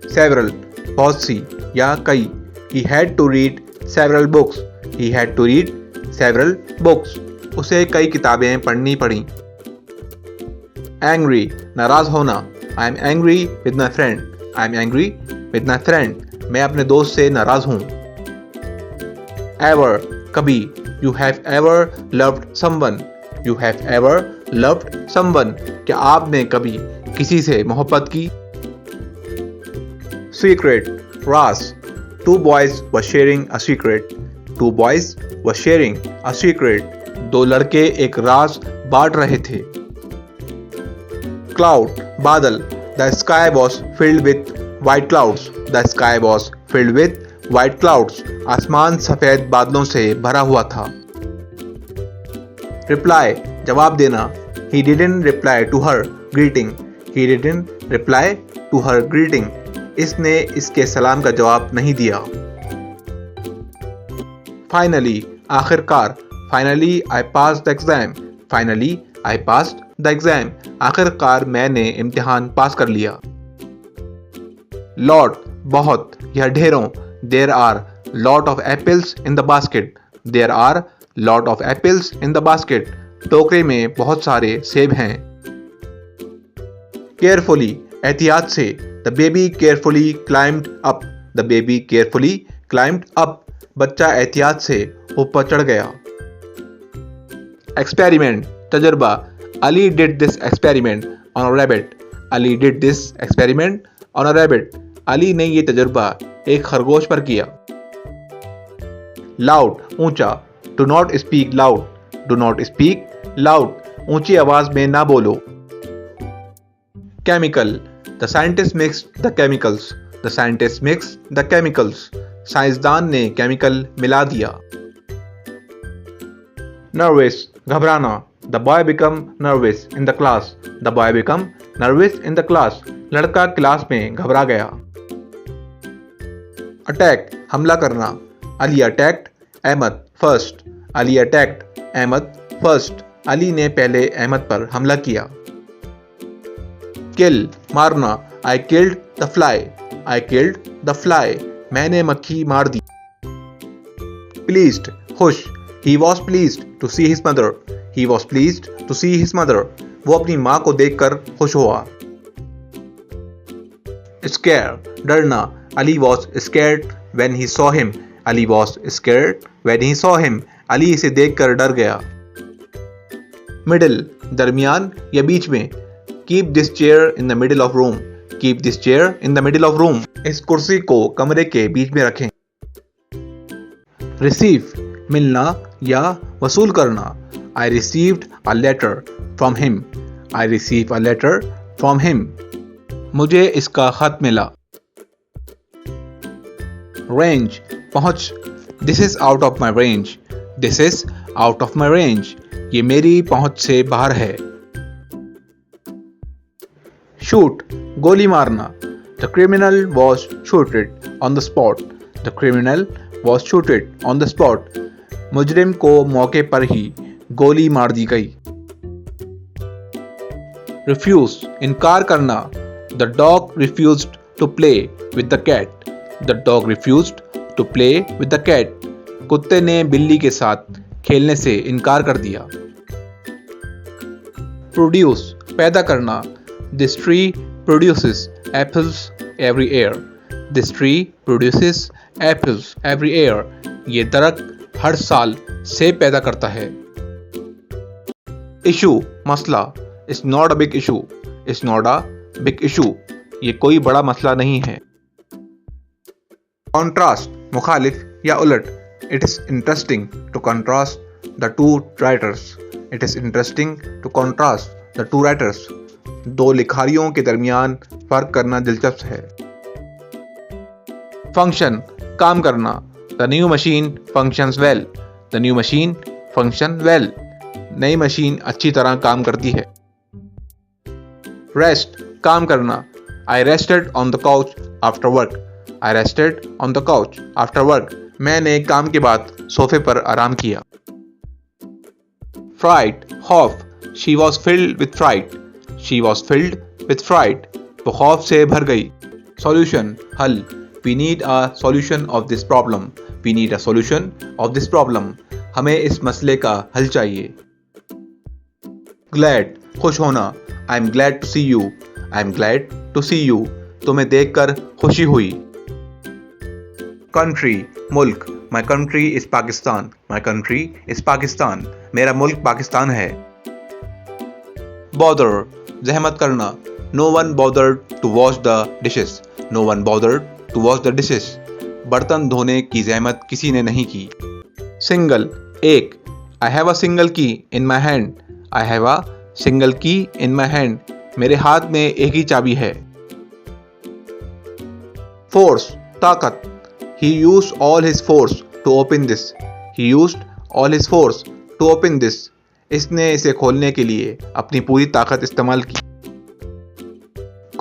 several बहुत सी या कई। He had to read several books. He had to read several books. उसे कई किताबें पढ़नी पड़ी। Angry नाराज होना। I am angry with my friend. I am angry with my friend. मैं अपने दोस्त से नाराज हूँ। Ever कभी। You have ever loved someone. You have ever loved someone. क्या आपने कभी किसी से मोहब्बत की? Secret Raj. Two boys were sharing a secret. Two boys were sharing a secret. दो लड़के एक राज बांट रहे थे। Cloud बादल। The sky was filled with white clouds. The sky was filled with white clouds. आसमान सफेद बादलों से भरा हुआ था। Reply जवाब देना। He didn't reply to her greeting. He didn't reply to her greeting. इसने इसके सलाम का जवाब नहीं दिया। Finally आखिरकार। Finally I passed the exam. Finally I passed the exam. आखिरकार मैंने इम्तिहान पास कर लिया। Lot बहुत या ढेरों। There are lot of apples in the basket. There are lot of apples in the basket. टोकरे में बहुत सारे सेब हैं। Carefully एहतियात से। The baby carefully climbed up. The baby carefully climbed up. बच्चा एहतियात से ऊपर चढ़ गया। Experiment तजुर्बा। Ali did this experiment on a rabbit. Ali did this experiment on a rabbit. Ali ने ये तजुर्बा एक खरगोश पर किया। Loud ऊंचा। Do not speak loud. Do not speak loud. ऊंची आवाज में ना बोलो। Chemical The scientist mixed the chemicals. The scientist mixed the chemicals. साइंसदान ने केमिकल मिला दिया। Nervous घबराना। The boy became nervous in the class. The boy became nervous in the class. लड़का क्लास में घबरा गया। Attack हमला करना। Ali attacked Ahmed first. Ali attacked Ahmed first. Ali ने पहले अहमद पर हमला किया। Kill मारना। I killed the fly. I killed the fly. मैंने मक्खी मार दी। Pleased खुश। He was pleased to see his mother. He was pleased to see his mother. वो अपनी माँ को देखकर खुश हुआ। Scare डरना। Ali was scared when he saw him. Ali was scared when he saw him. Ali इसे देखकर डर गया। Middle दरमियान या बीच में। Keep this chair in the middle of room. Keep this chair in the middle of room. इस कुर्सी को कमरे के बीच में रखें। Receive मिलना या वसूल करना। I received a letter from him. I received a letter from him. मुझे इसका खत मिला। Range पहुंच। This is out of my range. This is out of my range. ये मेरी पहुंच से बाहर है। Shoot गोली मारना। The criminal was shooted on the spot. The criminal was shooted on the spot. मुजरिम को मौके पर ही गोली मार दी गई। Refuse इनकार करना। The dog refused to play with the cat. The dog refused to play with the cat. कुत्ते ने बिल्ली के साथ खेलने से इनकार कर दिया। Produce पैदा करना। This tree produces apples every year. This tree produces apples every year. ये दरख्त हर साल सेब पैदा करता है। Issue मसला। It's not a big issue. It's not a big issue. ये कोई बड़ा मसला नहीं है। Contrast मुखालिफ या उलट। It is interesting to contrast the two writers. It is interesting to contrast the two writers. दो लिखारियों के दरमियान फर्क करना दिलचस्प है। Function काम करना। The new machine functions well. The new machine functions well. नई मशीन अच्छी तरह काम करती है। Rest काम करना। I rested on the couch after work. I rested on the couch after work. मैंने काम के बाद सोफे पर आराम किया। Fright खौफ। She was filled with fright. She was filled with fright. वो खौफ से भर गई। Solution, हल. We need a solution of this problem. We need a solution of this problem. हमें इस मसले का हल चाहिए. Glad, खुश होना. I'm glad to see you. I'm glad to see you. तुम्हें देखकर खुशी हुई. Country, मुल्क. My country is Pakistan. My country is Pakistan. मेरा मुल्क पाकिस्तान है. Bother, जहमत करना. No one bothered to wash the dishes. No one bothered to wash the dishes. बर्तन धोने की जहमत किसी ने नहीं की. Single, एक. I have a single key in my hand. I have a single key in my hand. मेरे हाथ में एक ही चाबी है. Force, ताकत. He used all his force to open this. He used all his force to open this. इसने इसे खोलने के लिए अपनी पूरी ताकत इस्तेमाल की.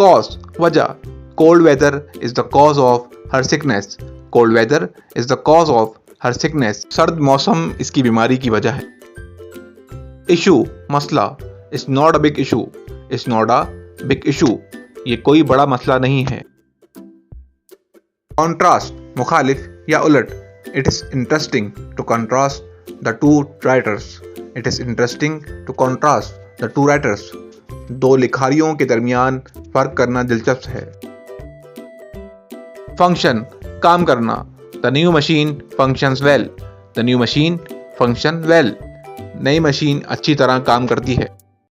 Cause, वजह. Cold weather is the cause of her sickness. Cold weather is the cause of her sickness. सर्द मौसम इसकी बीमारी की वजह है. Issue, मसला. It's not a big issue. It's not a big issue. ये कोई बड़ा मसला नहीं है. Contrast, मुखालिफ या उलट. It is interesting to contrast the two writers. It is interesting to contrast the two writers. दो लिखारियों के दरमियान फर्क करना दिलचस्प है. Function, काम करना. The new machine functions well. The new machine function well. नई मशीन अच्छी तरह काम करती है.